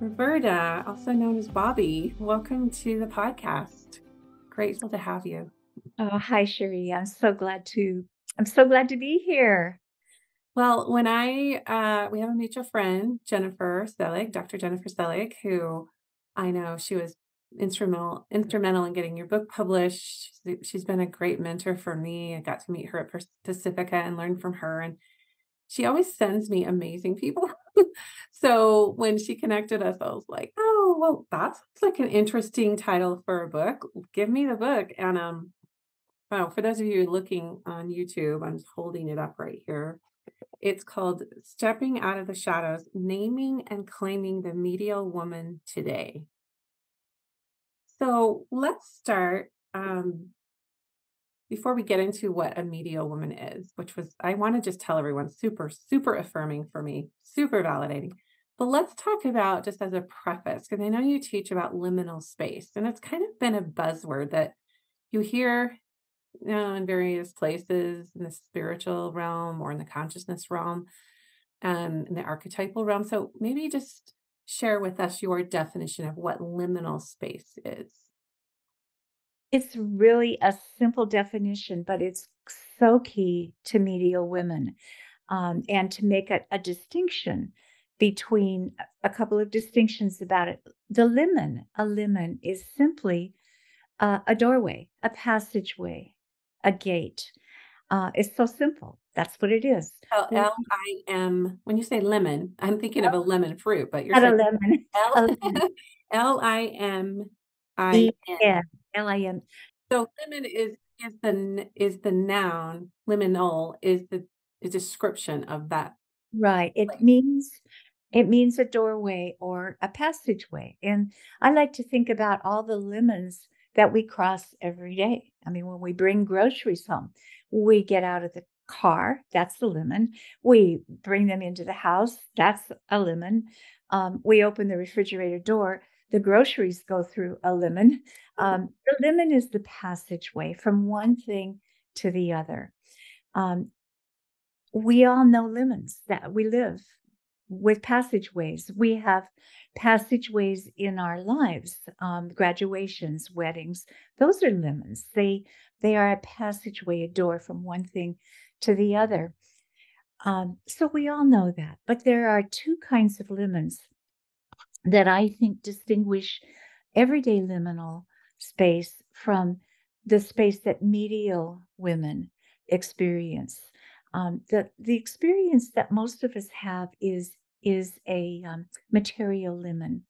Roberta, also known as Bobbie, welcome to the podcast. Grateful to have you. Oh, hi, Sherry. I'm so glad to be here. Well, we have a mutual friend, Jennifer Selig, Dr. Jennifer Selig, who I know she was instrumental in getting your book published. She's been a great mentor for me. I got to meet her at Pacifica and learn from her, and she always sends me amazing people. So when she connected us, I was like, "Oh, well, that's like an interesting title for a book. Give me the book." And wow, for those of you looking on YouTube, I'm just holding it up right here. It's called Stepping Out of the Shadows: Naming and Claiming the Medial Woman Today. So let's start. Before we get into what a medial woman is, which was, I want to just tell everyone, super, super affirming for me, super validating. But let's talk about, just as a preface, because I know you teach about liminal space, and it's kind of been a buzzword that you hear, in various places in the spiritual realm or in the consciousness realm, in the archetypal realm. So maybe just share with us your definition of what liminal space is. It's really a simple definition, but it's so key to medial women. And to make a distinction between a couple of distinctions about it. A limen is simply a doorway, a passageway, a gate. It's so simple. That's what it is. We Lim. When you say lemon, I'm thinking of a lemon fruit, but you're Not a saying lemon, L a lemon. Limin. Lim. So lemon is the noun, liminal is the description of that Right. place. It means a doorway or a passageway. And I like to think about all the lemons that we cross every day. I mean, when we bring groceries home, we get out of the car, that's the lemon. We bring them into the house, that's a lemon. We open the refrigerator door, the groceries go through a lemon. The lemon is the passageway from one thing to the other. Um, we all know lemons that we live with passageways. We have passageways in our lives, graduations, weddings. Those are lemons. They are a passageway, a door from one thing to the other. So we all know that. But there are two kinds of lemons that I think distinguish everyday liminal space from the space that medial women experience. The experience that most of us have is a material lemon.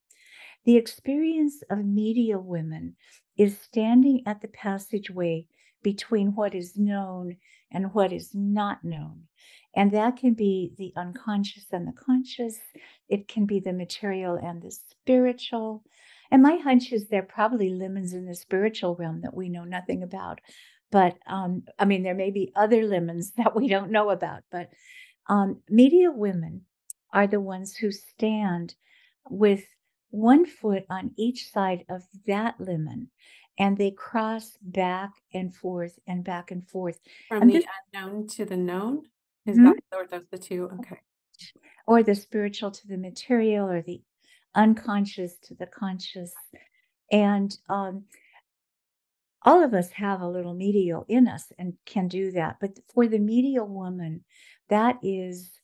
The experience of medial women is standing at the passageway between what is known and what is not known. And that can be the unconscious and the conscious. It can be the material and the spiritual. And my hunch is there are probably lemons in the spiritual realm that we know nothing about. But I mean, there may be other lemons that we don't know about. But medial women are the ones who stand with one foot on each side of that lemon, and they cross back and forth and back and forth. From And the this unknown to the known? Is that Mhm. or those the 2? Okay. Or the spiritual to the material, or the unconscious to the conscious. And all of us have a little medial in us and can do that. But for the medial woman, that is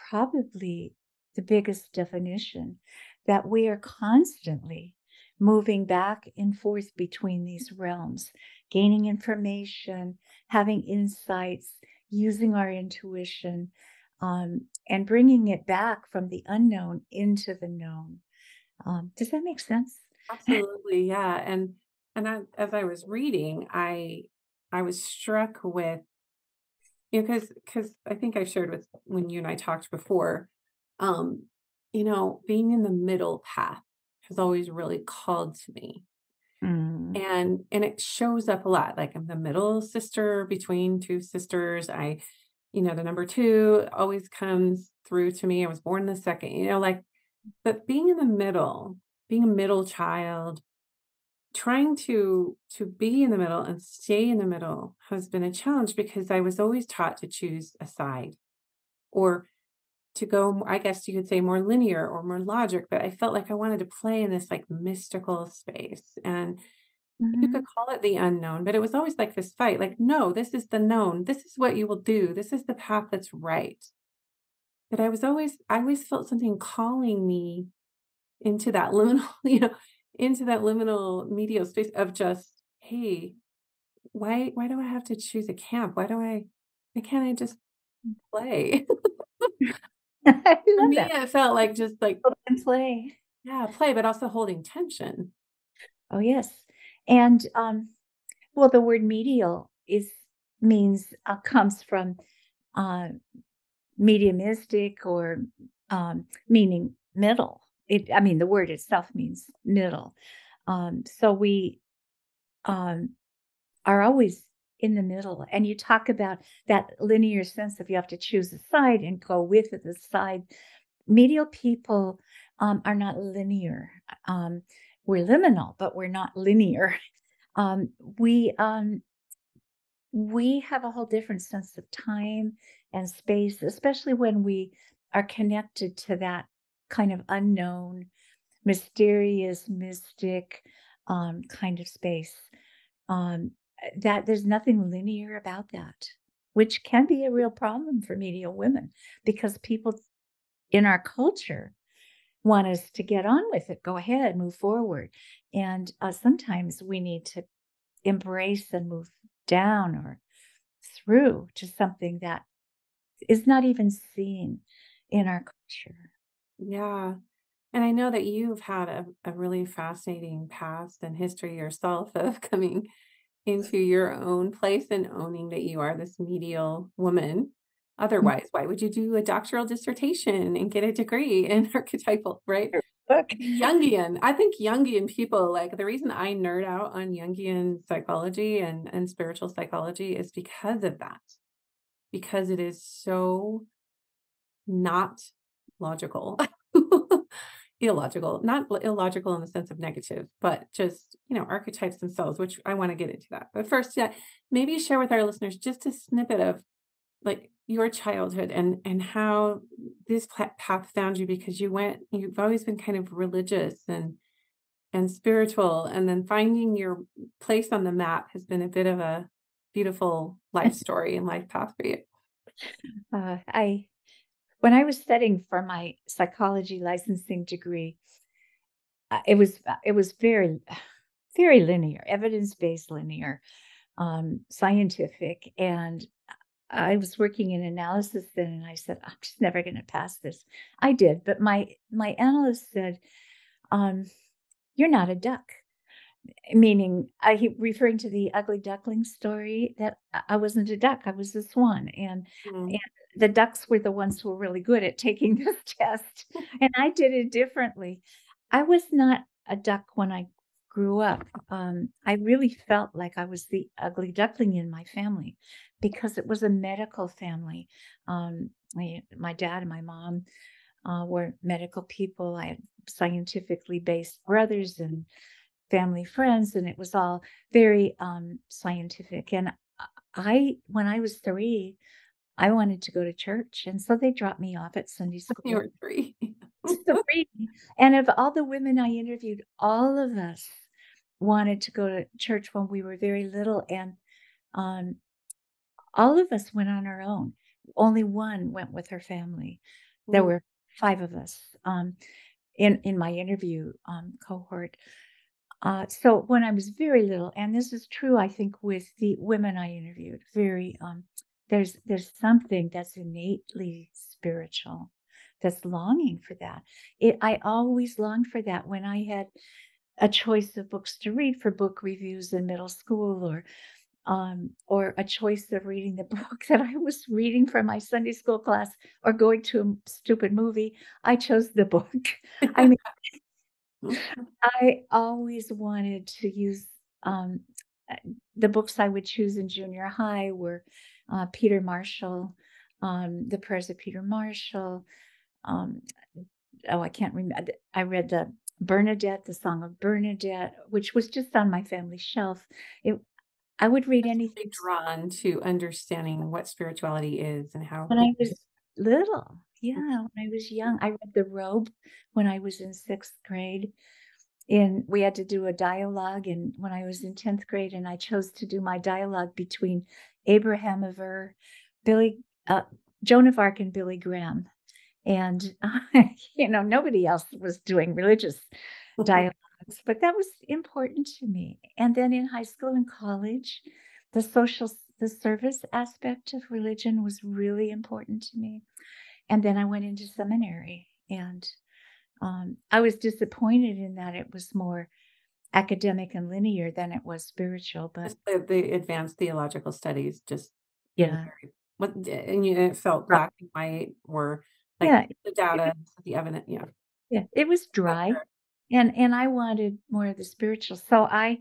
probably the biggest definition that we are constantly moving back and forth between these realms, gaining information, having insights, using our intuition, and bringing it back from the unknown into the known. Does that make sense? Absolutely, yeah, and as I was reading, I was struck with, because I think I shared with when you and I talked before, um, being in the middle path has always really called to me. Mm, And it shows up a lot, like, I'm the middle sister between 2 sisters. The number 2 always comes through to me. I was born the second, like, but being in the middle, being a middle child, trying to be in the middle and stay in the middle has been a challenge because I was always taught to choose a side or to go, I guess you could say more linear or more logic, but I felt like I wanted to play in this like mystical space. And you could Mhm. call it the unknown, but it was always like this fight, like, no, this is the known. This is what you will do. This is the path that's right. But I always felt something calling me into that liminal, into that liminal medial space of just, hey, why do I have to choose a camp? Why can't I just play? I For love me, that. it felt like just like, And play. yeah, play, but also holding tension. Oh, yes. And, well, the word medial is means comes from uh, mediumistic or meaning middle. I mean, the word itself means middle. So we um, are always in the middle. And you talk about that linear sense of you have to choose a side and go with the side. Medial people are not linear. Um, we're liminal, but we're not linear. Um, we we have a whole different sense of time and space, especially when we are connected to that kind of unknown, mysterious, mystic kind of space. Um, that there's nothing linear about that, which can be a real problem for medial women because people in our culture want us to get on with it, go ahead, move forward. And sometimes we need to embrace and move down or through to something that is not even seen in our culture. Yeah. And I know that you've had a really fascinating past and history yourself of coming into your own place and owning that you are this medial woman. Mm. Otherwise, why would you do a doctoral dissertation and get a degree in archetypal, right? Book. Jungian. I think Jungian people, like the reason I nerd out on Jungian psychology and spiritual psychology is because of that, because it is so not logical. Illogical, not illogical in the sense of negative, but just, archetypes themselves, which I want to get into that. But first, yeah, maybe share with our listeners just a snippet of like your childhood and how this path found you because you've always been kind of religious and spiritual, and then finding your place on the map has been a bit of a beautiful life story and life path for you. I when I was studying for my psychology licensing degree, it was very very linear, evidence based linear, scientific, and I was working in analysis then, and I said, I'm just never going to pass this. I did, but my analyst said, um, "You're not a duck." Meaning, referring to the ugly duckling story that I wasn't a duck, I was a swan, and Mm. the ducks were the ones who were really good at taking this test, and I did it differently. I was not a duck when I grew up. I really felt like I was the ugly duckling in my family because it was a medical family. My dad and my mom were medical people. I had scientifically based brothers and family friends, and it was all very scientific. And when I was 3, I wanted to go to church, and so they dropped me off at Sunday You school. were 3. 3, and of all the women I interviewed, all of us wanted to go to church when we were very little, and um, all of us went on our own. Only one went with her family. There Mm. were 5 of us in my interview cohort. So when I was very little, and this is true, I think, with the women I interviewed, there's something that's innately spiritual, that's longing for that. I always longed for that when I had a choice of books to read for book reviews in middle school, or a choice of reading the book that I was reading for my Sunday school class, or going to a stupid movie. I chose the book. I I always wanted to use um, uh, the books I would choose in junior high were Peter Marshall, The Prayers of Peter Marshall. Um, oh, I can't remember. I read the Bernadette, the Song of Bernadette, which was just on my family shelf. It, I would read Just anything really drawn to understanding what spirituality is and how when I was people. little. Yeah, when I was young. I read The Robe when I was in 6th grade, and we had to do a dialogue, and when I was in 10th grade, and I chose to do my dialogue between Abraham Aver, Billy Joan of Arc and Billy Graham. And, nobody else was doing religious dialogues, but that was important to me. And then in high school and college, the service aspect of religion was really important to me. And then I went into seminary, and I was disappointed in that it was more academic and linear than it was spiritual. But Just the advanced theological studies, just being yeah, very what and you it felt right. black and white or, like, Yeah, the data, the evidence, yeah. yeah, it was That's dry, fair. and I wanted more of the spiritual, so I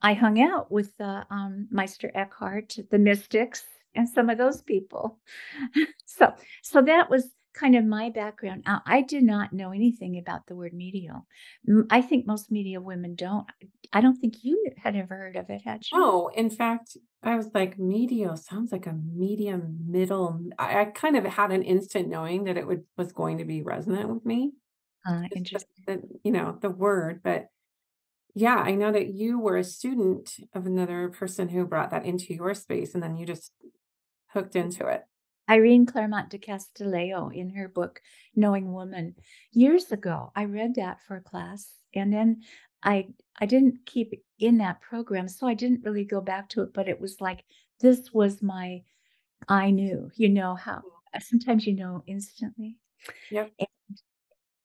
hung out with, Meister Eckhart, the mystics, and some of those people. So so that was kind of my background. I did not know anything about the word medial. I think most medial women don't. I don't think you had ever heard of it, had you? No, in fact, I was like, medial sounds like a medium middle. I kind of had an instant knowing that it was going to be resonant with me, just Interesting. the word, but yeah, I know that you were a student of another person who brought that into your space, and then you just hooked into it. Irene Claremont de Castillo in her book, Knowing Woman. Years ago, I read that for a class, and then I didn't keep in that program, so I didn't really go back to it, but it was like this was my I knew, how sometimes you know instantly. Yep. A-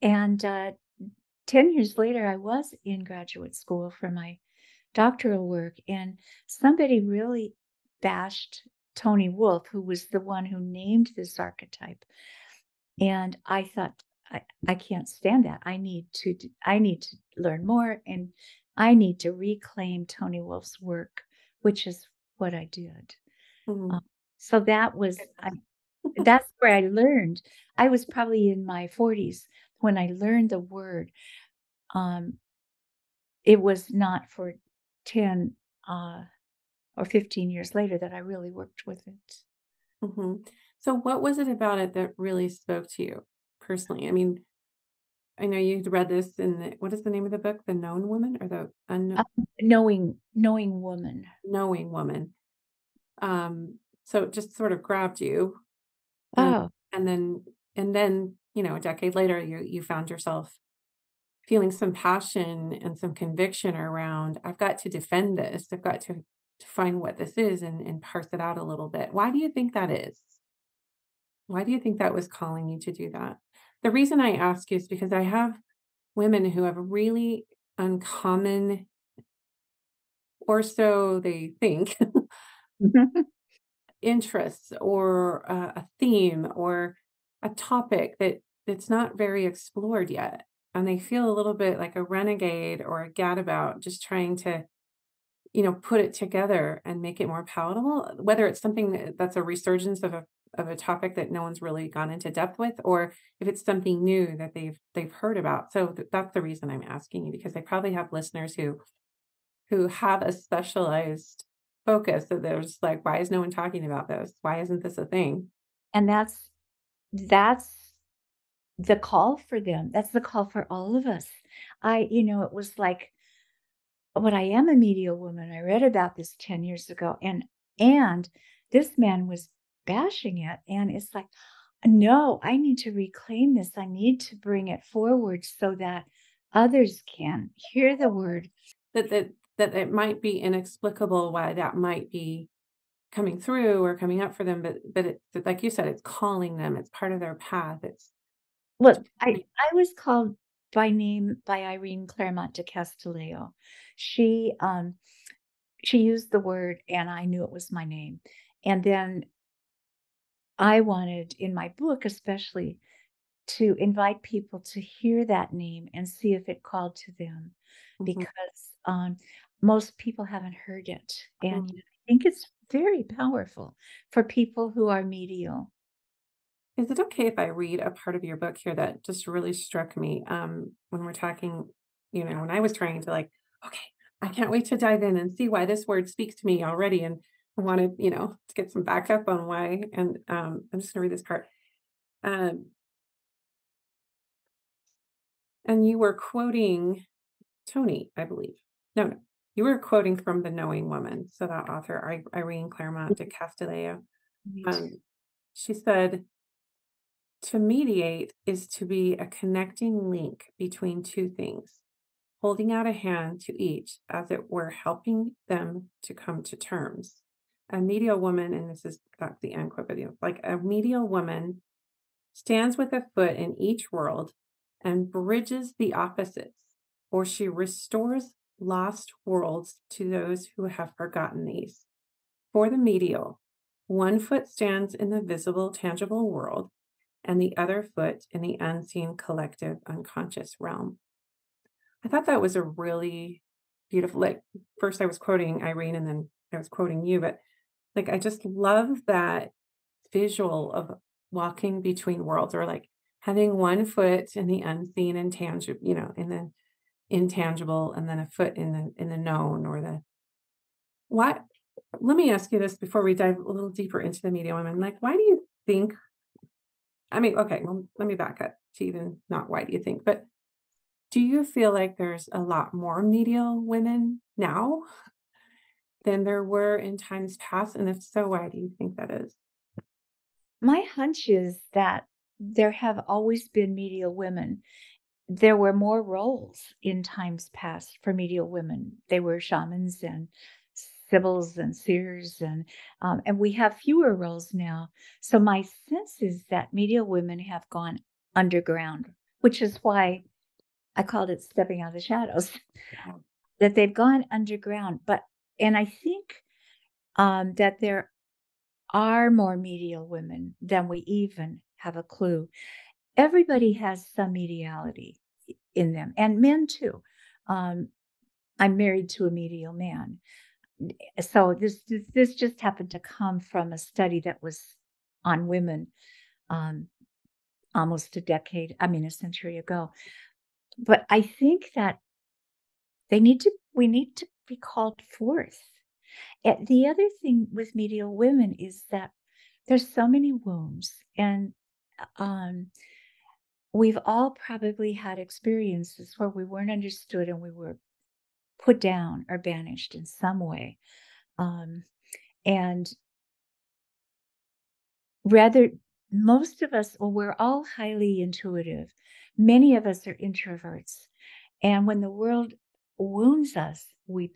And 10 years later, I was in graduate school for my doctoral work, and somebody really bashed Tony Wolff, who was the one who named this archetype. And I thought, I can't stand that. I need to learn more, and I need to reclaim Tony Wolff's work, which is what I did. Um, Mhm. so that's where I learned. I was probably in my 40s when I learned the word. Um, it was not for 10 or 15 years later that I really worked with it. Mhm. So what was it about it that really spoke to you personally? I mean, I know you'd read this in what is the name of the book? The Known Woman or the Knowing woman. Unknowing Woman? So it just sort of grabbed you and Oh, and then a decade later, you found yourself feeling some passion and some conviction around, "I've got to defend this. I've got to find what this is and parse it out a little bit." Why do you think that is? Why do you think that was calling you to do that? The reason I ask is because I have women who have really uncommon, or so they think, interests or a theme or a topic that's not very explored yet. And they feel a little bit like a renegade or a gadabout just trying to put it together and make it more palatable, whether it's something that's a resurgence of a topic that no one's really gone into depth with, or if it's something new that they've heard about. So that's the reason I'm asking you because I probably have listeners who have a specialized focus. So they're just like, why is no one talking about this? Why isn't this a thing? and that's the call for them. That's the call for all of us. It was like, but I am a media woman. I read about this 10 years ago, and this man was bashing it, and it's like, no, I need to reclaim this. I need to bring it forward so that others can hear the word. That it might be inexplicable why that might be coming through or coming up for them, but like you said, it's calling them. It's part of their path. It's Look, I was called by name by Irene Claremont de Castillo. She, um, she used the word, and I knew it was my name. And then I wanted, in my book especially, to invite people to hear that name and see if it called to them, mhm, because most people haven't heard it. And mhm. I think it's very powerful for people who are medial. Is it okay if I read a part of your book here that just really struck me, when we're talking, when I was trying to like, okay, I can't wait to dive in and see why this word speaks to me already, and I wanted, to get some backup on why, and I'm just gonna read this part. Um, and you were quoting Tony, I believe. No, no, you were quoting from The Knowing Woman, so that author, Irene Claremont de Castillo. Right. Um, she said, "To mediate is to be a connecting link between two things, holding out a hand to each, as it were helping them to come to terms. A medial woman," and this is that's the end quote video, like a medial woman stands with a foot in each world and bridges the opposites, or she restores lost worlds to those who have forgotten these. For the medial, one foot stands in the visible, tangible world, and the other foot in the unseen, collective, unconscious realm. I thought that was a really beautiful, like, first I was quoting Irene and then I was quoting you, but like, I just love that visual of walking between worlds or like having one foot in the unseen and tangible, in the intangible, and then a foot in the known or the what. Let me ask you this before we dive a little deeper into the media women. Like, why do you think? I mean, okay, well, let me back up to even not why do you think, but do you feel like there's a lot more medial women now than there were in times past? And if so, why do you think that is? My hunch is that there have always been medial women. There were more roles in times past for medial women. They were shamans and sibyls and seers, and we have fewer roles now. So my sense is that medial women have gone underground, which is why I called it stepping out of the shadows. Yeah. That they've gone underground, and I think that there are more medial women than we even have a clue. Everybody has some mediality in them, and men too. Um, I'm married to a medial man, so this just happened to come from a study that was on women um, almost a decade, I mean, a century ago. But I think that we need to be called forth. And the other thing with medial women is that there's so many wounds, and um, we've all probably had experiences where we weren't understood and we were put down or banished in some way. Um, and rather, most of us, well, we're all highly intuitive. Many of us are introverts. And when the world wounds us, we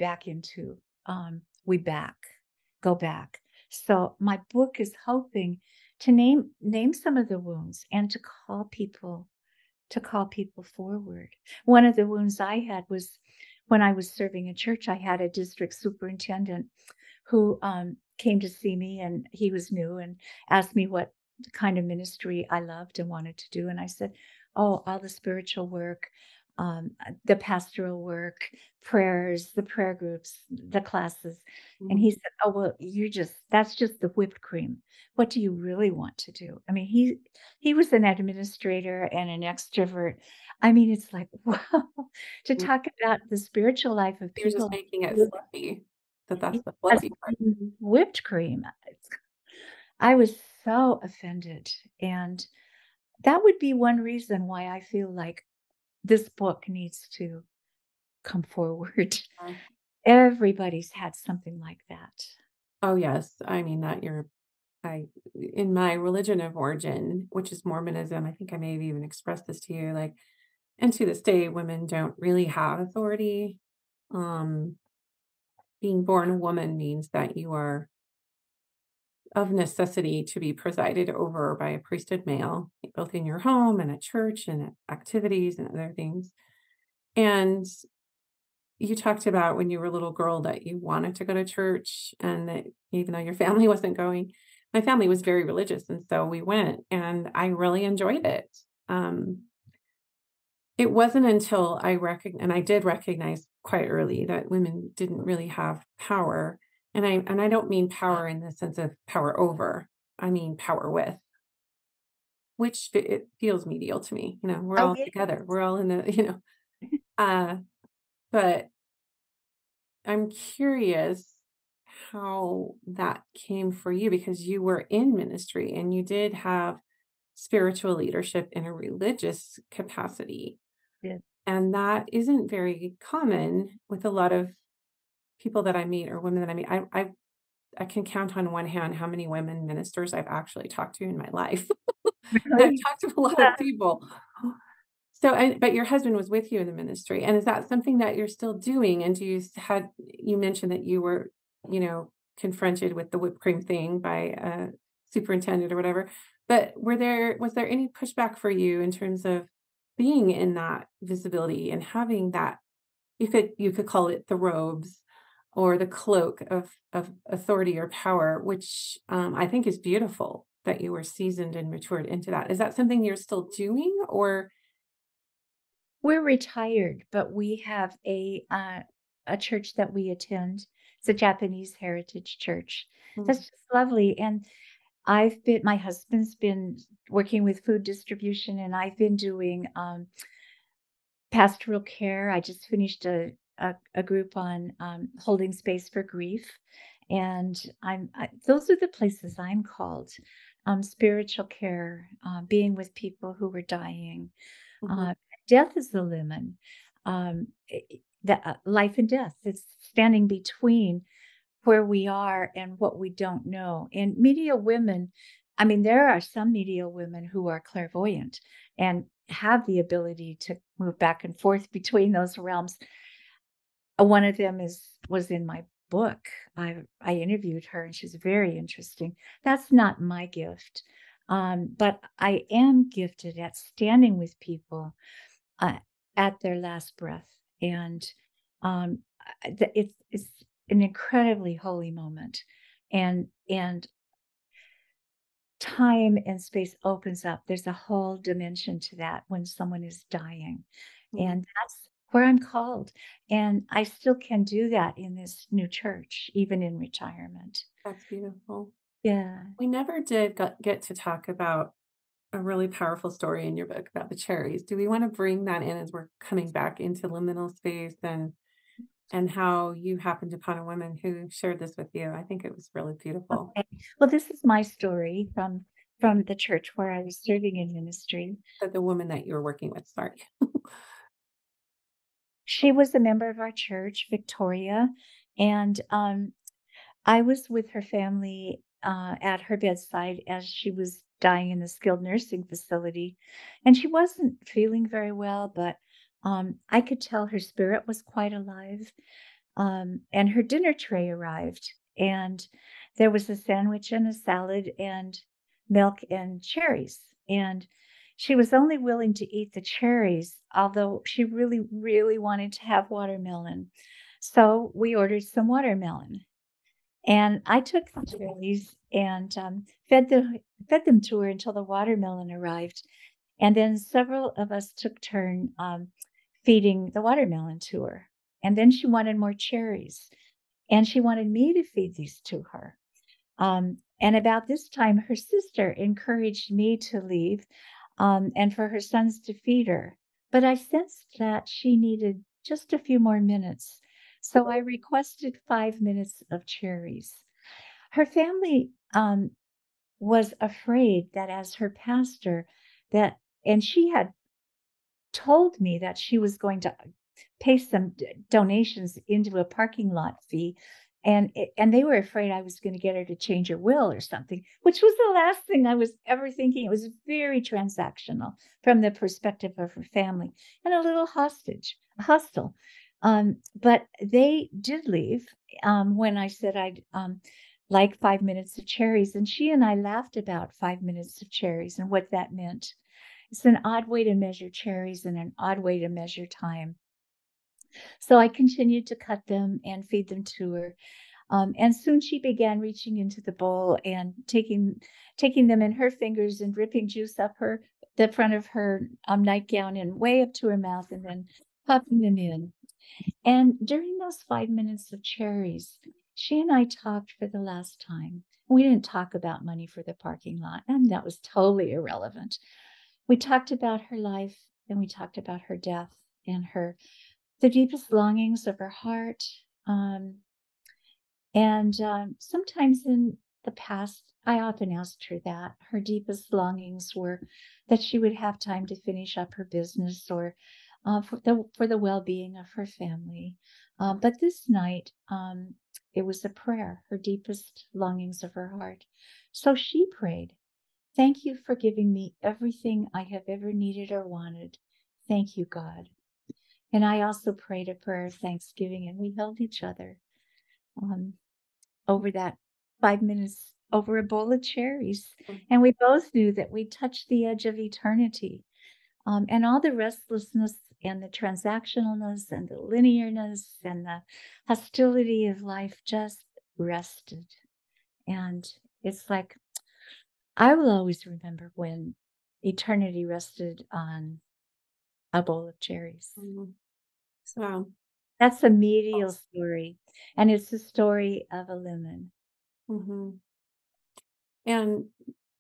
go back. So my book is hoping to name some of the wounds and to call people forward. One of the wounds I had was when I was serving a church. I had a district superintendent who came to see me, and he was new and asked me what kind of ministry I loved and wanted to do. And I said, "Oh, all the spiritual work, the pastoral work, prayers, the prayer groups, the classes." And Mhm. he said, "Oh, well, that's just the whipped cream. What do you really want to do?" I mean, he was an administrator and an extrovert. I mean, it's like, wow, to Mm. talk about the spiritual life of You're just people making it with fluffy. That's the as fluffy part. whipped cream. I was so offended, and that would be one reason why I feel like this book needs to come forward. Uh, Everybody's had something like that. oh yes, I mean that you're I in my religion of origin, which is Mormonism, I think I may have even expressed this to you, like, and to this day, women don't really have authority. Um, Being born a woman means that you are of necessity to be presided over by a priesthood male, both in your home and at church and at activities and other things. And you talked about when you were a little girl that you wanted to go to church and that even though your family wasn't going, my family was very religious. And so we went and I really enjoyed it. Um, it wasn't until and I did recognize quite early that women didn't really have power. And I don't mean power in the sense of power over. I mean power with, which it feels medial to me. We're Oh, all yeah. together. We're all in the, uh, but I'm curious how that came for you because you were in ministry and you did have spiritual leadership in a religious capacity. Yeah. And that isn't very common with a lot of people that I meet or women that I meet. I can count on one hand how many women ministers I've actually talked to in my life. I've Really? talked to a lot of people. So, but your husband was with you in the ministry, and is that something that you're still doing? And do you had you mentioned that you were, confronted with the whipped cream thing by a superintendent or whatever, but was there any pushback for you in terms of being in that visibility and having that you could call it the robes or the cloak of authority or power, which, I think is beautiful that you were seasoned and matured into that. Is that something you're still doing or We're retired, but we have a church that we attend. It's a Japanese heritage church. mm, That's just lovely, and my husband's been working with food distribution, and I've been doing, pastoral care. I just finished a group on, holding space for grief, and those are the places I'm called. Spiritual care, being with people who were dying. mhm, Uh, Death is the limit. Life and death. It's standing between where we are and what we don't know. And medial women, I mean, there are some medial women who are clairvoyant and have the ability to move back and forth between those realms. One of them was in my book. I interviewed her, and she's very interesting. That's not my gift, but I am gifted at standing with people uh, at their last breath, and it's an incredibly holy moment, and time and space opens up. There's a whole dimension to that when someone is dying. mhm. And that's where I'm called. And I still can do that in this new church, even in retirement. That's beautiful. Yeah. We never did get to talk about a really powerful story in your book about the cherries. Do we wanna bring that in as we're coming back into liminal space and how you happened upon a woman who shared this with you? I think it was really beautiful Okay. Well, this is my story from the church where I was serving in ministry. that the woman that you were working with, sorry. She was a member of our church, Victoria, and I was with her family at her bedside as she was dying in the skilled nursing facility. And she wasn't feeling very well, but I could tell her spirit was quite alive. And her dinner tray arrived, and there was a sandwich and a salad and milk and cherries. And she was only willing to eat the cherries, although she really, really wanted to have watermelon. So we ordered some watermelon. And I took the cherries and fed them to her until the watermelon arrived, and then several of us took turn feeding the watermelon to her. And then she wanted more cherries, and she wanted me to feed these to her. And about this time, her sister encouraged me to leave and for her sons to feed her. But I sensed that she needed just a few more minutes. So I requested 5 minutes of cherries. Her family was afraid that as her pastor, and she had told me that she was going to pay some donations into a parking lot fee, and they were afraid I was going to get her to change her will or something, which was the last thing I was ever thinking. It was very transactional from the perspective of her family and a little hostile. But they did leave when I said I'd like 5 minutes of cherries, and she and I laughed about 5 minutes of cherries and what that meant. It's an odd way to measure cherries and an odd way to measure time. So I continued to cut them and feed them to her. And soon she began reaching into the bowl and taking them in her fingers and dripping juice up the front of her nightgown and way up to her mouth, and then popping them in. And during those 5 minutes of cherries, she and I talked for the last time. We didn't talk about money for the parking lot, and that was totally irrelevant. We talked about her life, and we talked about her death and the deepest longings of her heart. And sometimes in the past, I often asked her that. Her deepest longings were that she would have time to finish up her business or for the well-being of her family. But this night, it was a prayer, her deepest longings of her heart. So she prayed, "Thank you for giving me everything I have ever needed or wanted. Thank you, God." And I also prayed a prayer of thanksgiving, and we held each other um, over that 5 minutes over a bowl of cherries. And we both knew that we touched the edge of eternity. And all the restlessness and the transactionalness and the linearness and the hostility of life just rested. And it's like, I will always remember when eternity rested on a bowl of cherries. Mhm. Wow. That's a medial story, and it's the story of a lemon. Mhm. And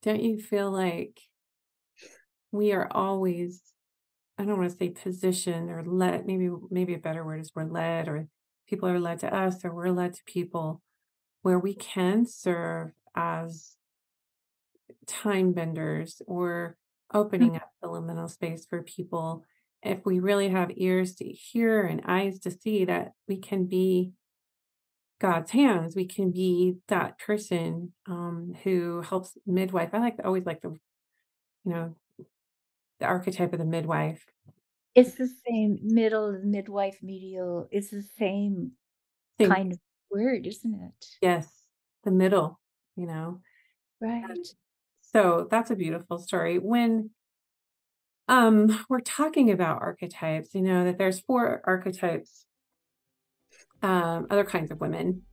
don't you feel like we are always, I don't want to say positioned or led, maybe a better word is we're led, or people are led to us, or we're led to people where we can serve as time benders or Mm. opening up the liminal space for people if we really have ears to hear and eyes to see that we can be God's hands. We can be that person who helps midwife. Always like the, you know, the archetype of the midwife. It's the same middle, midwife, medial. It's the same Same, kind of word, isn't it? yes, the middle, you know. And Right. so that's a beautiful story. When we're talking about archetypes, that there's four archetypes, other kinds of women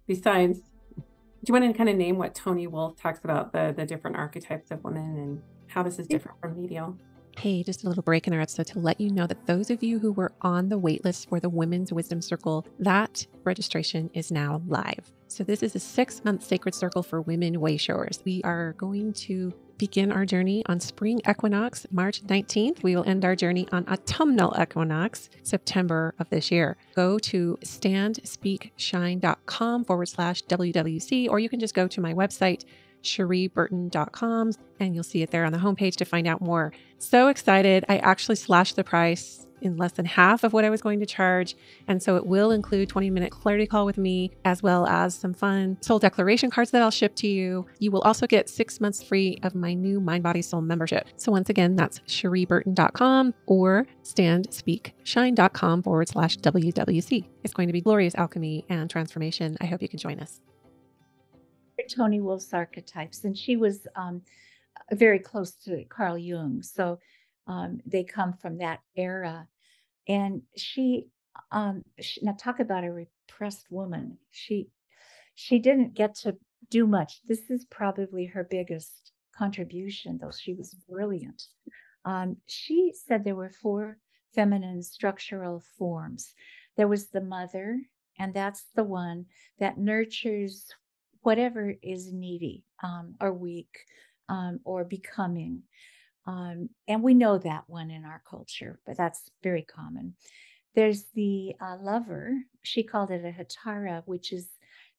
besides. Do you want to kind of name what Tony Wolff talks about the different archetypes of women and how this is different from medial? Hey, just a little break in our episode to let you know that those of you who were on the waitlist for the Women's Wisdom Circle, that registration is now live. So this is a 6-month sacred circle for women wayshowers. We are going to begin our journey on spring equinox, March 19th. We will end our journey on autumnal equinox, September of this year. Go to standspeakshine.com/WWC, or you can just go to my website, cherieburton.com, and you'll see it there on the homepage to find out more. So excited. I actually slashed the price in less than half of what I was going to charge. And so it will include 20-minute clarity call with me, as well as some fun soul declaration cards that I'll ship to you. You will also get 6 months free of my new Mind, Body, Soul membership. So once again, that's cherieburton.com or standspeakshine.com/WWC. It's going to be glorious alchemy and transformation. I hope you can join us. Tony Wolff's archetypes, and she was very close to Carl Jung. So they come from that era. And now talk about a repressed woman. She didn't get to do much. This is probably her biggest contribution, though she was brilliant. She said there were 4 feminine structural forms. There was the mother, and that's the one that nurtures whatever is needy or weak or becoming. And we know that one in our culture, but that's very common. There's the lover. She called it a hetara, which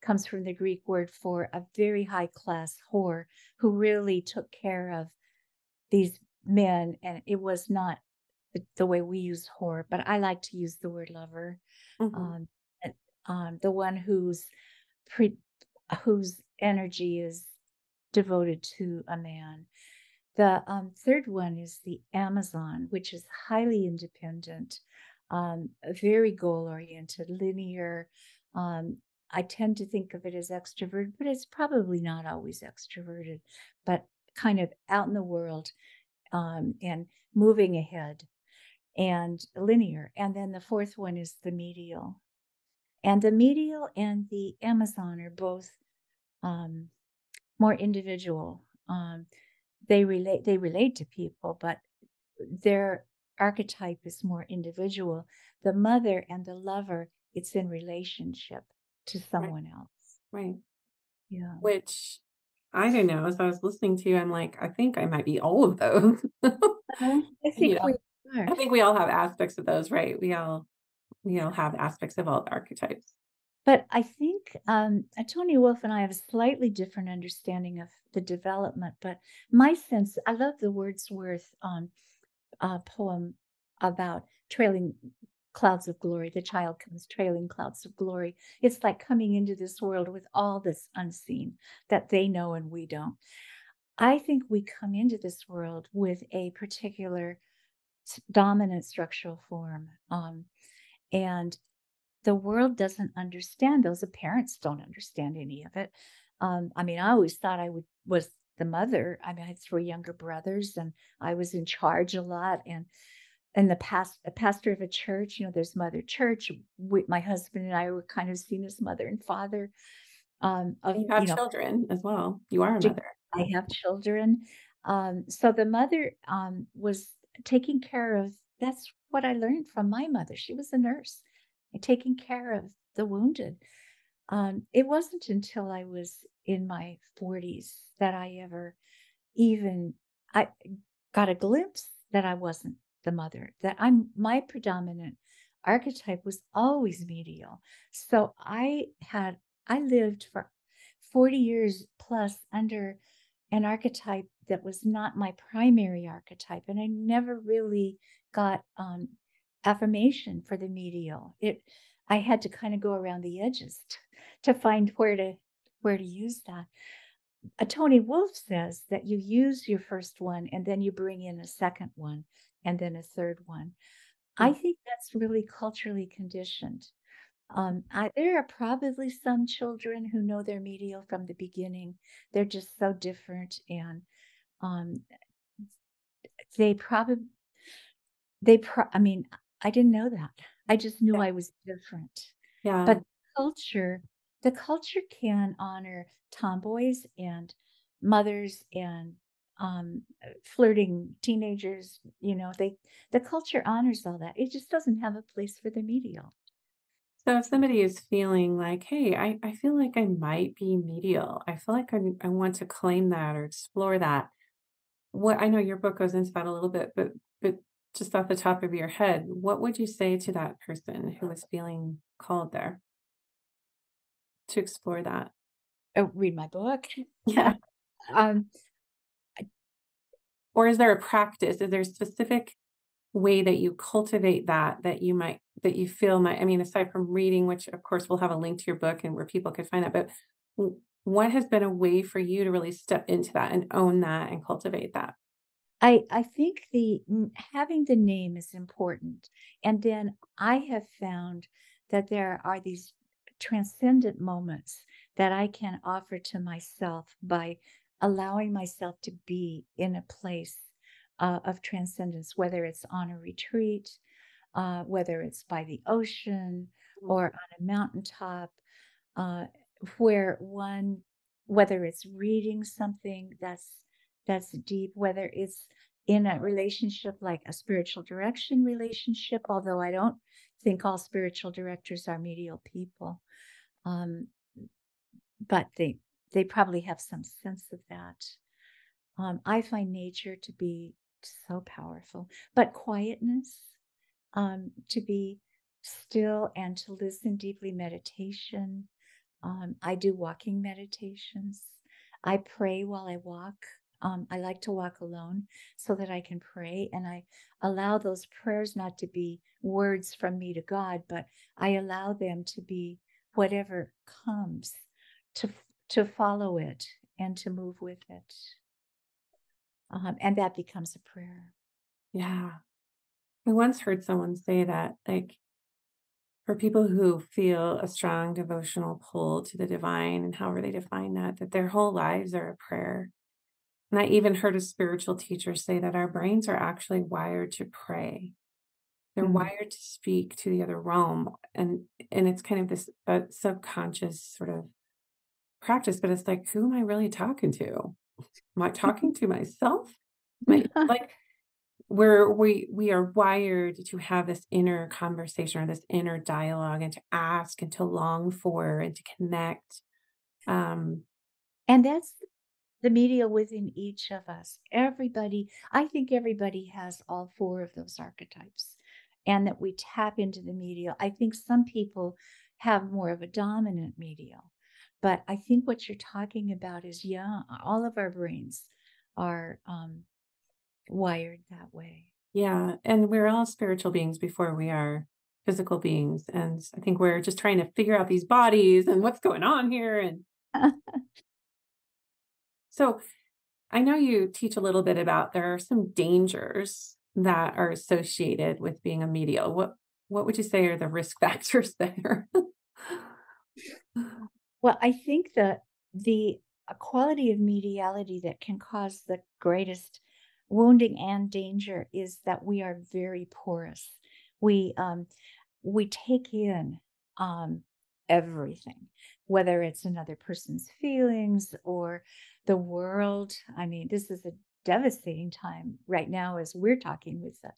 comes from the Greek word for a very high class whore who really took care of these men. And it was not the way we use whore, but I like to use the word lover. Mhm. Um, the one whose energy is devoted to a man. The third one is the Amazon, which is highly independent, very goal oriented, linear. Um, I tend to think of it as extroverted, but it's probably not always extroverted, but kind of out in the world and moving ahead and linear. And then the fourth one is the medial. And the medial and the Amazon are both um, more individual. They relate to people, but their archetype is more individual. The mother and the lover, it's in relationship to Right, someone else. right. Yeah. Which I don't know. As I was listening to you, I'm like, I think I might be all of those. I You think know, we are. I think we all have aspects of those, right? We all have aspects of all the archetypes. But I think Tony Wolff and I have a slightly different understanding of the development. But my sense, I love the Wordsworth poem about trailing clouds of glory. The child comes trailing clouds of glory. It's like coming into this world with all this unseen that they know and we don't. I think we come into this world with a particular dominant structural form. And the world doesn't understand those. The parents don't understand any of it. I mean, I always thought was the mother. I mean, I had 3 younger brothers, and I was in charge a lot. And a pastor of a church, there's Mother Church. My husband and I were kind of seen as mother and father. Of You have children as well. You are a j- mother. I have children. So the mother was taking care of. That's what I learned from my mother. She was a nurse, and taking care of the wounded. It wasn't until I was in my 40s that I ever even I got a glimpse that I wasn't the mother, that my predominant archetype was always medial. So I lived for 40 years plus under an archetype that was not my primary archetype, and I never really got affirmation for the medial. I had to kind of go around the edges to find where to use that. Tony Wolff says that you use your first one and then you bring in a second one and then a third one. I think that's really culturally conditioned. There are probably some children who know their medial from the beginning. They're just so different, and um, they probably I mean, I didn't know that. I just knew Yeah. I was different. Yeah. But the culture can honor tomboys and mothers and flirting teenagers. The culture honors all that. It just doesn't have a place for the medial. So if somebody is feeling like, hey, I feel like I might be medial. I feel like I want to claim that or explore that. What I know your book goes into that a little bit, but just off the top of your head, what would you say to that person who is feeling called there to explore that? Oh, read my book. Yeah. um, Or is there a practice? Is there a specific way that you cultivate that you feel might, I mean, aside from reading, which of course we'll have a link to your book and where people could find that, but what has been a way for you to really step into that and own that and cultivate that? I think having the name is important. And then I have found that there are these transcendent moments that I can offer to myself by allowing myself to be in a place of transcendence, whether it's on a retreat, whether it's by the ocean or on a mountaintop, uh, where whether it's reading something that's deep, whether it's in a relationship like a spiritual direction relationship, although I don't think all spiritual directors are medial people, um, but they probably have some sense of that. I find nature to be so powerful, but quietness, to be still and to listen deeply, meditation. I do walking meditations. I pray while I walk. I like to walk alone so that I can pray, and I allow those prayers not to be words from me to God, but I allow them to be whatever comes, to to follow it and to move with it, and that becomes a prayer. Yeah. I once heard someone say that, like, for people who feel a strong devotional pull to the divine and however they define that, that their whole lives are a prayer. And I even heard a spiritual teacher say that our brains are actually wired to pray. They're Mm. wired to speak to the other realm, and it's kind of this subconscious sort of practice, but it's like, who am I really talking to? Am I talking to myself? Like, we are wired to have this inner conversation or this inner dialogue and to ask and to long for and to connect. Um, And that's the medial within each of us. I think everybody has all 4 of those archetypes, and that we tap into the medial. I think some people have more of a dominant medial. But I think what you're talking about is, yeah, all of our brains are wired that way. Yeah, and we're all spiritual beings before we are physical beings, and I think we're just trying to figure out these bodies and what's going on here, and so I know you teach a little bit about there are some dangers that are associated with being a medial. What would you say are the risk factors there? Well, I think that the quality of mediality that can cause the greatest wounding and danger is that we are very porous. We we take in um, everything, whether it's another person's feelings or the world. I mean, this is a devastating time right now as we're talking with the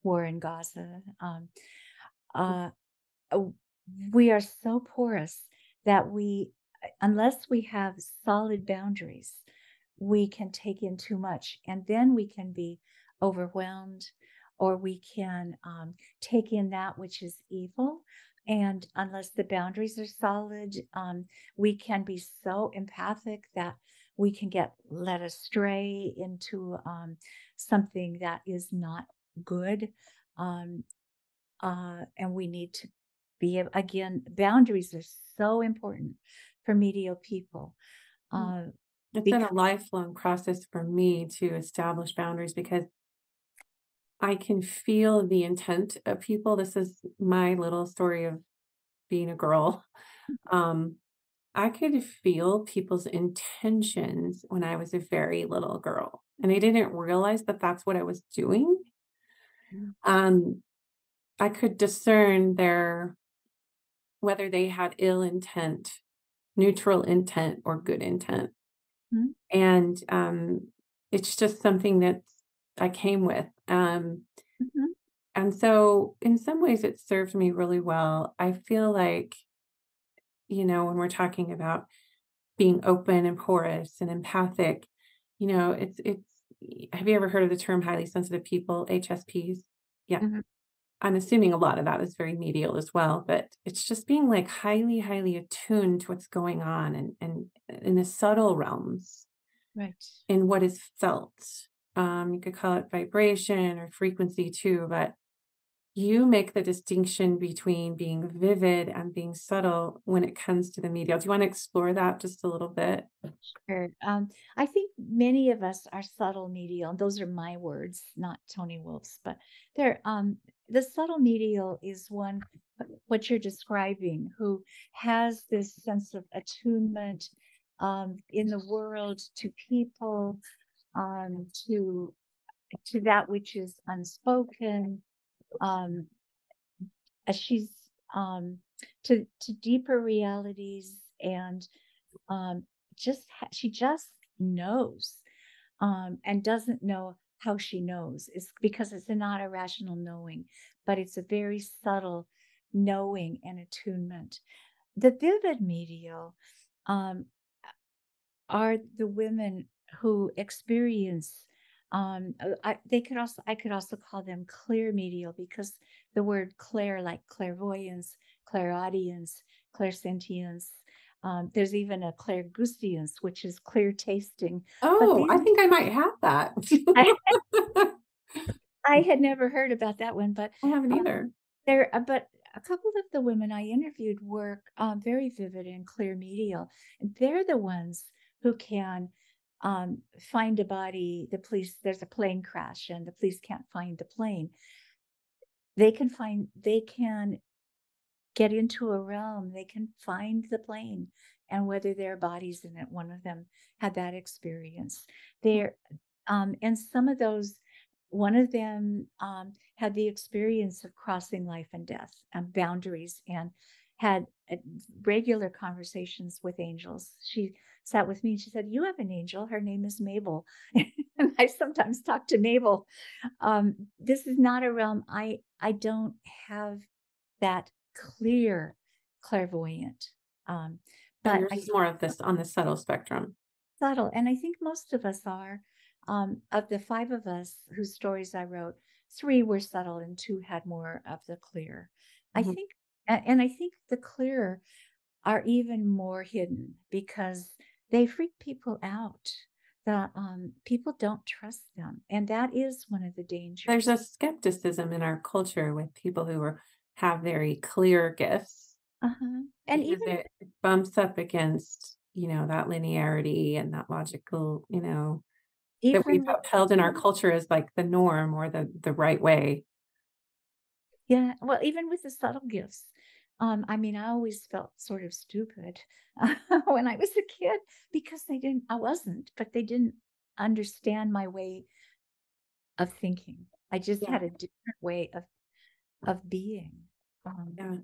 war in Gaza. Uh, uh, we are so porous that unless we have solid boundaries, we can take in too much, and then we can be overwhelmed, or we can take in that which is evil. And unless the boundaries are solid, we can be so empathic that we can get led astray into something that is not good. Um, and we need to again, boundaries are so important for medial people. Mm. Uh, It's been because a lifelong process for me to establish boundaries because I can feel the intent of people. This is my little story of being a girl. Um, I could feel people's intentions when I was a very little girl, and I didn't realize that that's what I was doing. Um, I could discern whether they had ill intent, neutral intent, or good intent. Mhm, And it's just something that I came with. mhm, And so, in some ways, it served me really well. I feel like, when we're talking about being open and porous and empathic, have you ever heard of the term highly sensitive people, HSPs? Yeah. mhm, I'm assuming a lot of that is very medial as well, but it's just being like highly, highly attuned to what's going on and in the subtle realms right. in what is felt. You could call it vibration or frequency too, but you make the distinction between being vivid and being subtle when it comes to the medial. Do you want to explore that just a little bit? Sure. I think many of us are subtle medial, and those are my words, not Tony Wolf's, but they're the subtle medial is one what you're describing, who has this sense of attunement in the world to people, to that which is unspoken. Um, she's um, to deeper realities, and um, she just knows, and doesn't know how she knows. It's because it's not a rational knowing, but it's a very subtle knowing and attunement. The vivid medial um, are the women who experience I could also call them clear medial, because the word clair, like clairvoyance, clairaudience, clairsentience, there's even a clairgoustience, which is clear tasting. But Oh, these I think I might have that. I, I had never heard about that one, but I haven't um, either. but a couple of the women I interviewed were very vivid and clear medial. And they're the ones who can find a body. There's a plane crash and the police can't find the plane. They can get into a realm, they can find the plane and whether there are bodies in it. One of them had that experience. There, and some of those, one of them had the experience of crossing life and death and boundaries, and had regular conversations with angels. She sat with me and she said, "You have an angel. Her name is Mabel." And I sometimes talk to Mabel. This is not a realm. I don't have that clear clairvoyant. So But yours I is think more of this on the subtle spectrum. subtle, and I think most of us are. Of the five of us whose stories I wrote, three were subtle and two had more of the clear. I Mhm. think And I think the clearer are even more hidden because they freak people out. The people don't trust them, and that is one of the There's dangers. a skepticism in our culture with people who have very clear gifts Uh-huh. And because even it bumps up against, that linearity and that logical, that we've even with upheld in our culture as like the norm or the right way. yeah, well, even with the subtle gifts. I mean, I always felt sort of stupid when I was a kid because I wasn't, but they didn't understand my way of thinking. I just Yeah. had a different way of being. Um, Yeah.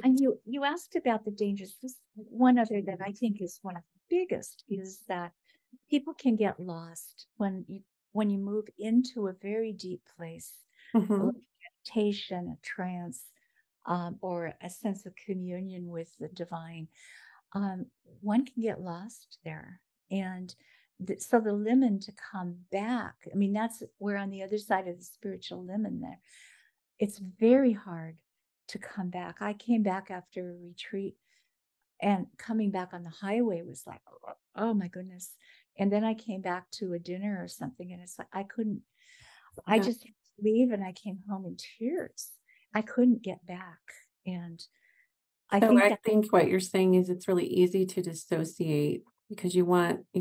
and you asked about the dangers. This one other that I think is one of the biggest is that people can get lost when you move into a very deep place, like Mhm. meditation, a trance, or a sense of communion with the divine. Um, one can get lost there, and so the limit to come back. I mean, that's we're on the other side of the spiritual limit there. It's very hard to come back. I came back after a retreat, and coming back on the highway was like, oh my goodness. And then I came back to a dinner or something, and it's like I Yeah. just had to leave, and I came home in tears. I couldn't get back. And I So think I that, think what you're saying is it's really easy to dissociate because you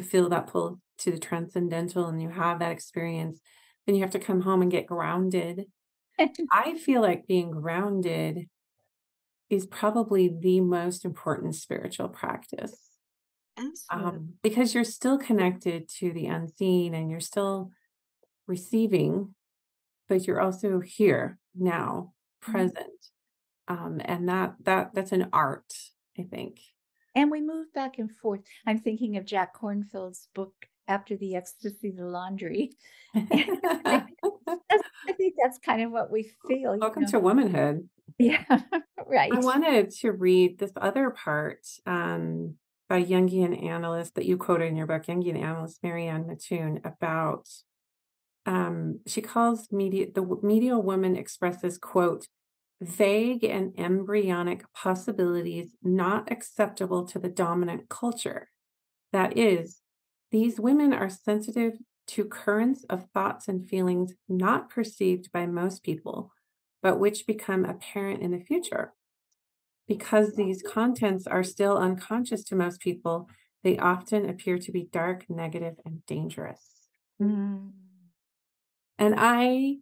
feel that pull to the transcendental and you have that experience. Then you have to come home and get grounded. I feel like being grounded is probably the most important spiritual practice, absolutely. because you're still connected to the unseen and you're still receiving, but you're also here now, present. And that's an art, I think. And we move back and forth. I'm thinking of Jack Kornfield's book, After the Ecstasy, the Laundry. I, I think that's kind of what we feel, you Welcome know. to womanhood. Yeah, I right. wanted to read this other part by Jungian analyst that you quoted in your book, Jungian analyst Marianne Mattoon, about she calls medial woman expresses, quote, vague and embryonic possibilities not acceptable to the dominant culture. That is, these women are sensitive to currents of thoughts and feelings not perceived by most people, but which become apparent in the future. Because these contents are still unconscious to most people, they often appear to be dark, negative, and dangerous. Mm. And I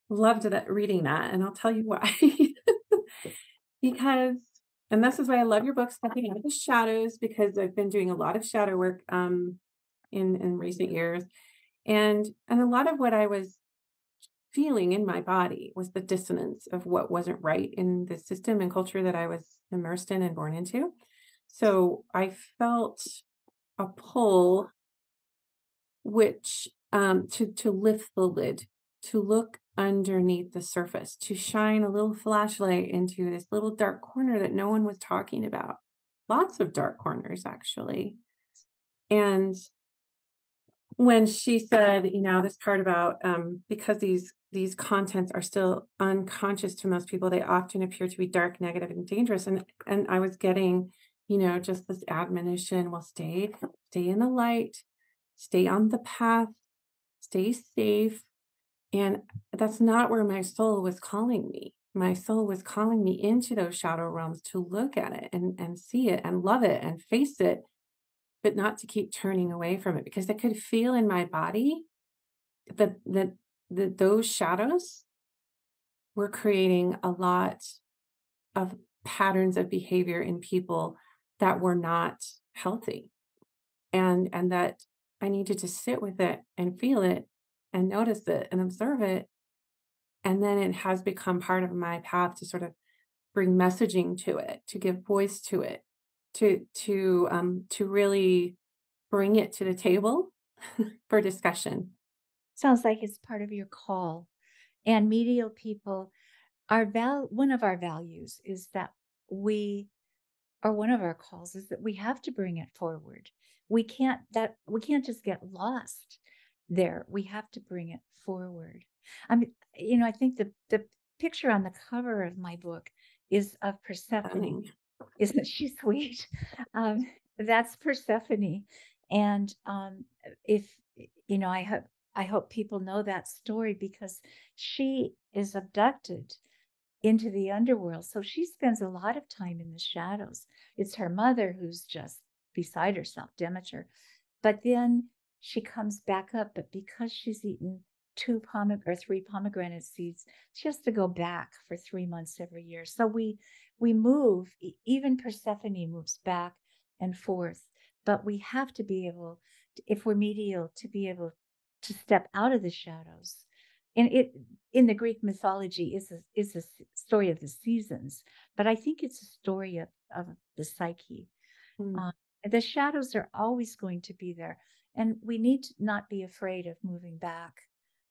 loved that reading that, and I'll tell you why. Because, and this is why I love your book, Stepping Out of the Shadows, because I've been doing a lot of shadow work in recent years. And a lot of what I was feeling in my body was the dissonance of what wasn't right in the system and culture that I was immersed in and born into. So I felt a pull, which to lift the lid, to look underneath the surface, to shine a little flashlight into this little dark corner that no one was talking about. Lots of dark corners, actually. And when she said, this part about because these contents are still unconscious to most people, they often appear to be dark, negative, and dangerous. And I was getting, just this admonition, well, stay in the light, stay on the path, stay safe. And that's not where my soul was calling me. My soul was calling me into those shadow realms to look at it and see it and love it and face it, but not to keep turning away from it because I could feel in my body that those shadows were creating a lot of patterns of behavior in people that were not healthy, and that I needed to sit with it and feel it and notice it and observe it. And then it has become part of my path to sort of bring messaging to it, to give voice to it, to really bring it to the table for discussion. Sounds like it's part of your call. And medial people, one of our values is that or one of our calls is that we have to bring it forward. We can't just get lost there. We have to bring it forward. I mean, I think the picture on the cover of my book is of Persephone. Stunning. Isn't she sweet? That's Persephone. And if I hope people know that story, because she is abducted into the underworld. So she spends a lot of time in the shadows. It's her mother who's just beside herself, Demeter. But then she comes back up, but because she's eaten 3 pomegranate seeds, she has to go back for 3 months every year. So we move, even Persephone moves back and forth, but we have to be able, if we're medial, to be able to step out of the shadows. And it, in the Greek mythology, is a story of the seasons, but I think it's a story of the psyche. Mm. The shadows are always going to be there, and we need to not be afraid of moving back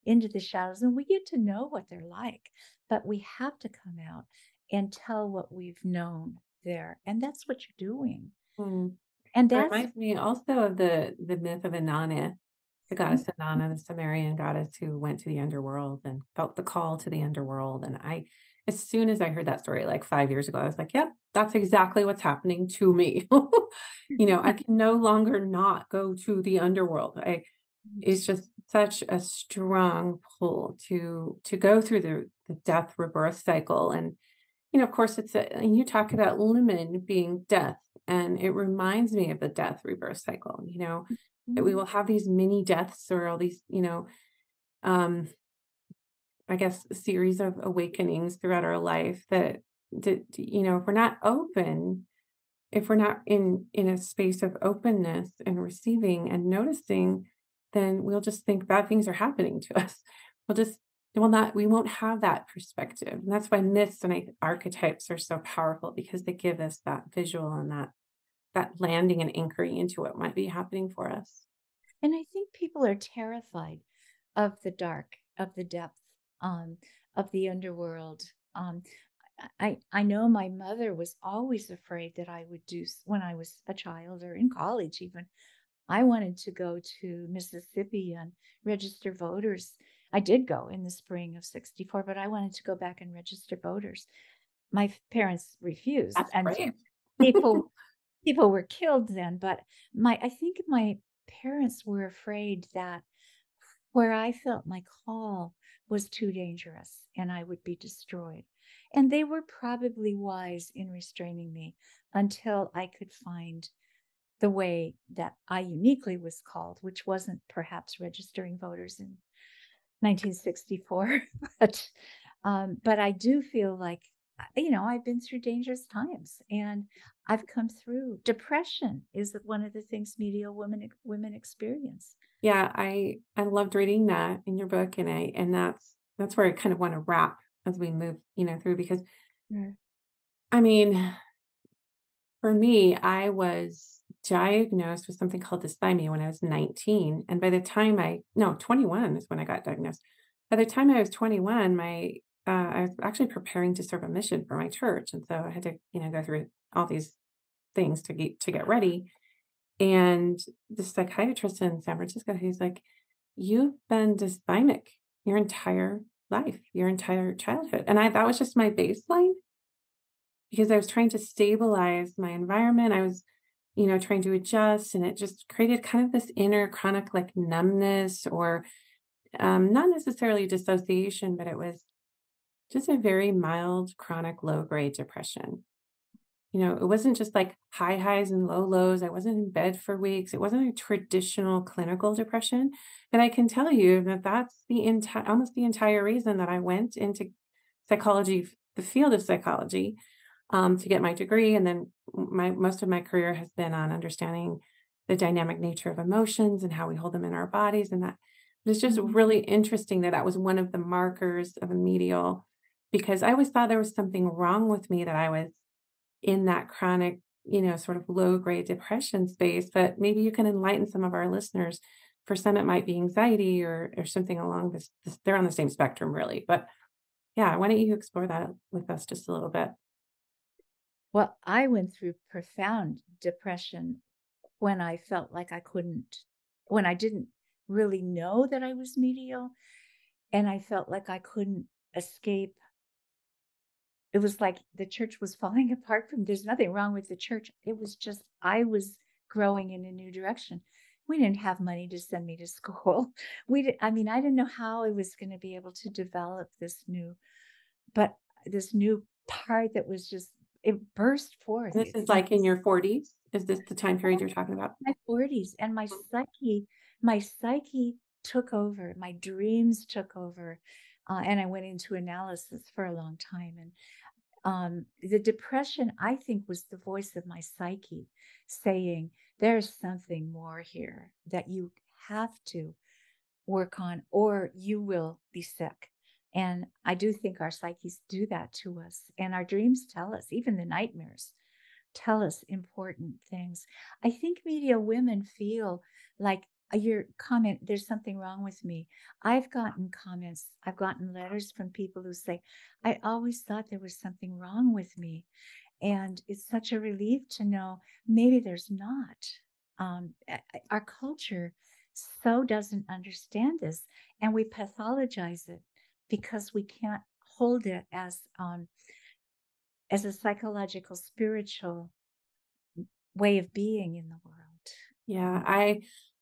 into the shadows. And we get to know what they're like, but we have to come out and tell what we've known there, and that's what you're doing. Mm. And It that's reminds me also of the myth of Inanna, the goddess Inanna, the Sumerian goddess who went to the underworld and felt the call to the underworld. And as soon as I heard that story like 5 years ago, I was like, yep, that's exactly what's happening to me. I can no longer not go to the underworld. It's just such a strong pull to go through the death rebirth cycle. And of course, and you talk about limin being death, and it reminds me of the death rebirth cycle, that we will have these mini deaths or all these, um, I guess, a series of awakenings throughout our life that if we're not open, if we're not in a space of openness and receiving and noticing, then we'll just think bad things are happening to us. We won't have that perspective. And that's why myths and archetypes are so powerful, because they give us that visual and that landing and anchoring into what might be happening for us. And I think people are terrified of the dark, of the depth, of the underworld. I know my mother was always afraid that I would do, when I was a child or in college even, I wanted to go to Mississippi and register voters. I did go in the spring of '64, but I wanted to go back and register voters. My parents refused, That's and brave. people people were killed then. But I think my parents were afraid that where I felt my call was too dangerous and I would be destroyed. And they were probably wise in restraining me until I could find the way that I uniquely was called, which wasn't perhaps registering voters in 1964. But I do feel like, I've been through dangerous times, and I've come through. Depression is one of the things medial women experience. Yeah, I loved reading that in your book, and that's where I kind of want to wrap as we move, through, because Yeah. I mean, for me, I was diagnosed with something called dysthymia when I was 19. And by the time no, 21 is when I got diagnosed. By the time I was 21, I was actually preparing to serve a mission for my church. And so I had to, go through all these things to get ready. And the psychiatrist in San Francisco, he's like, you've been dysthymic your entire life, your entire childhood. And that was just my baseline, because I was trying to stabilize my environment. I was, trying to adjust, and it just created kind of this inner chronic like numbness, or not necessarily dissociation, but it was just a very mild chronic low grade depression. It wasn't just like high highs and low lows. I wasn't in bed for weeks. It wasn't a traditional clinical depression. And I can tell you that that's almost the entire reason that I went into psychology, the field of psychology, to get my degree. And then most of my career has been on understanding the dynamic nature of emotions and how we hold them in our bodies. And that it's just Mhm. really interesting that was one of the markers of a medial, because I always thought there was something wrong with me, that I was in that chronic, sort of low grade depression space. But maybe you can enlighten some of our listeners. For some, it might be anxiety or something along this. They're on the same spectrum, really. But yeah, why don't you explore that with us just a little bit? Well, I went through profound depression when I felt like when I didn't really know that I was medial, and I felt like I couldn't escape it was like the church was falling apart from, there's nothing wrong with the church. It was just, I was growing in a new direction. We didn't have money to send me to school. I mean, I didn't know how I was going to be able to develop this new part that was just, it burst forth. This is like in your 40s? Is this the time period you're talking about? My 40s, and my psyche took over. My dreams took over, and I went into analysis for a long time. And the depression, I think, was the voice of my psyche saying, "There's something more here that you have to work on, or you will be sick." And I do think our psyches do that to us, and our dreams tell us, even the nightmares tell us important things. I think Medial women feel like your comment, there's something wrong with me. I've gotten comments, I've gotten letters from people who say, I always thought there was something wrong with me. And it's such a relief to know maybe there's not. Our culture so doesn't understand this, and we pathologize it because we can't hold it as a psychological, spiritual way of being in the world. Yeah,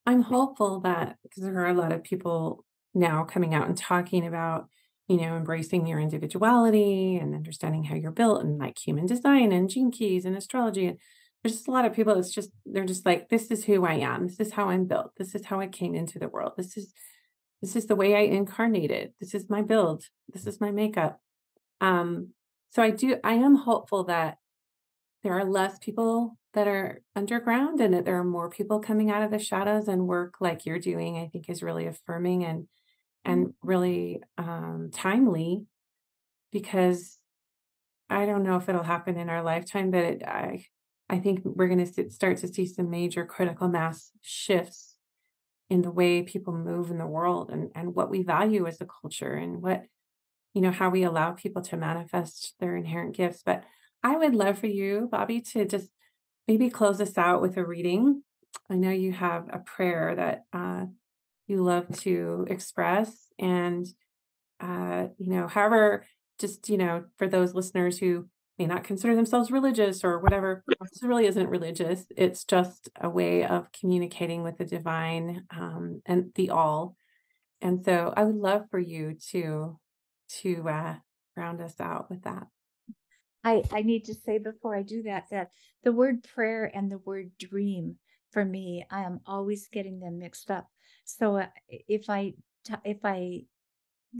I'm hopeful that because there are a lot of people now coming out and talking about, embracing your individuality and understanding how you're built and like human design and gene keys and astrology. And there's just a lot of people they're just like, this is who I am. This is how I'm built. This is how I came into the world. This is the way I incarnated. This is my build. This is my makeup. Um, so I am hopeful that there are less people that are underground and that there are more people coming out of the shadows, and work like you're doing, I think is really affirming and really timely, because I don't know if it'll happen in our lifetime, but I think we're going to start to see some major critical mass shifts in the way people move in the world, and what we value as a culture, and how we allow people to manifest their inherent gifts. But I would love for you, Bobbie, to just maybe close us out with a reading. I know you have a prayer that you love to express, and however, just for those listeners who may not consider themselves religious or whatever, this really isn't religious. It's just a way of communicating with the divine, and the all. And so I would love for you to round us out with that. I need to say before I do that, that the word prayer and the word dream, for me, I am always getting them mixed up. So if I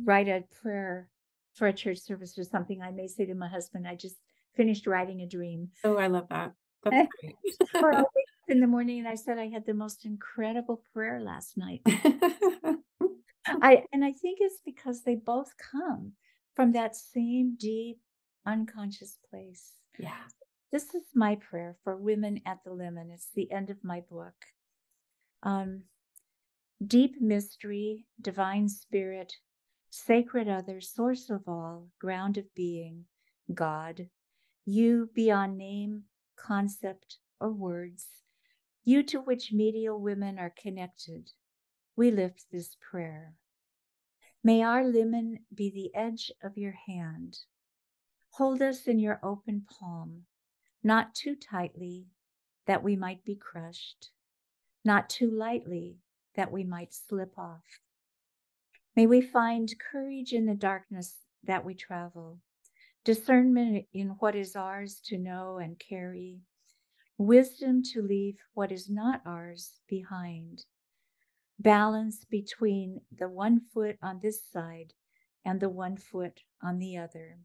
write a prayer for a church service or something, I may say to my husband, I just finished writing a dream. Oh, I love that. That's great. Or I'll wake up in the morning and I said I had the most incredible prayer last night. I think it's because they both come from that same deep unconscious place. Yeah. This is my prayer for women at the Limit. It's the end of my book. Deep mystery, divine spirit, sacred other, source of all, ground of being, God, you beyond name, concept, or words, you to which medial women are connected, we lift this prayer. May our limen be the edge of your hand. Hold us in your open palm, not too tightly that we might be crushed, not too lightly that we might slip off. May we find courage in the darkness that we travel, discernment in what is ours to know and carry, wisdom to leave what is not ours behind, balance between the 1 foot on this side and the 1 foot on the other.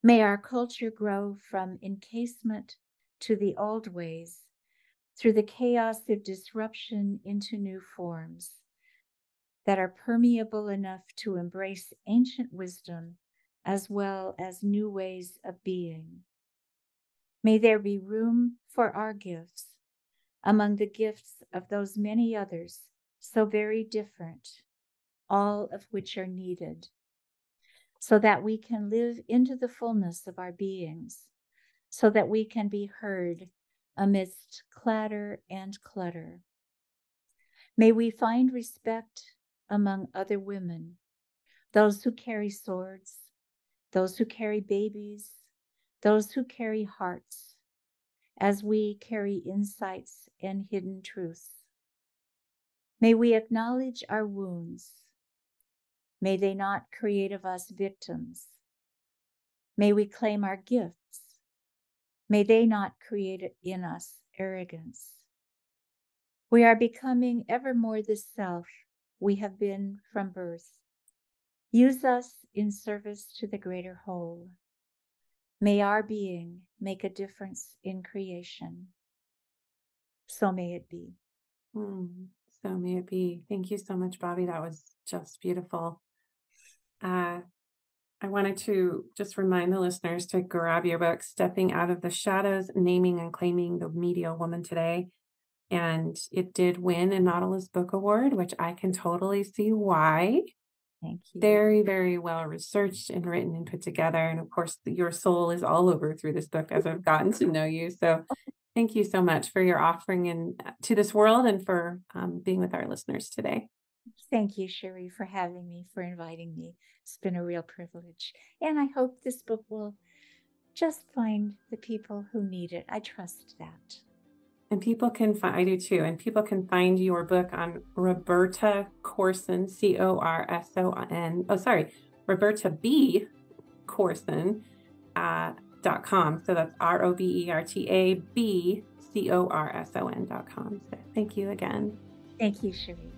May our culture grow from encasement to the old ways, through the chaos of disruption into new forms that are permeable enough to embrace ancient wisdom as well as new ways of being. May there be room for our gifts among the gifts of those many others so very different, all of which are needed, so that we can live into the fullness of our beings, so that we can be heard amidst clatter and clutter. May we find respect among other women, those who carry swords, those who carry babies, those who carry hearts, as we carry insights and hidden truths. May we acknowledge our wounds. May they not create of us victims. May we claim our gifts. May they not create in us arrogance. We are becoming ever more the self we have been from birth. Use us in service to the greater whole. May our being make a difference in creation. So may it be. So may it be. Thank you so much, Bobbie. That was just beautiful. I wanted to just remind the listeners to grab your book, Stepping Out of the Shadows, Naming and Claiming the Medial Woman today. And it did win a Nautilus Book Award, which I can totally see why. Thank you. Very, very well researched and written and put together. And of course, your soul is all over through this book as I've gotten to know you. So thank you so much for your offering to this world and for being with our listeners today. Thank you, Cherie, for having me, for inviting me. It's been a real privilege. And I hope this book will just find the people who need it. I trust that. And people can find, I do too, and people can find your book on Roberta Corson, Corson, Roberta B. Corson, .com. So that's ROBERTA B CORSON.com. So thank you again. Thank you, Cherie.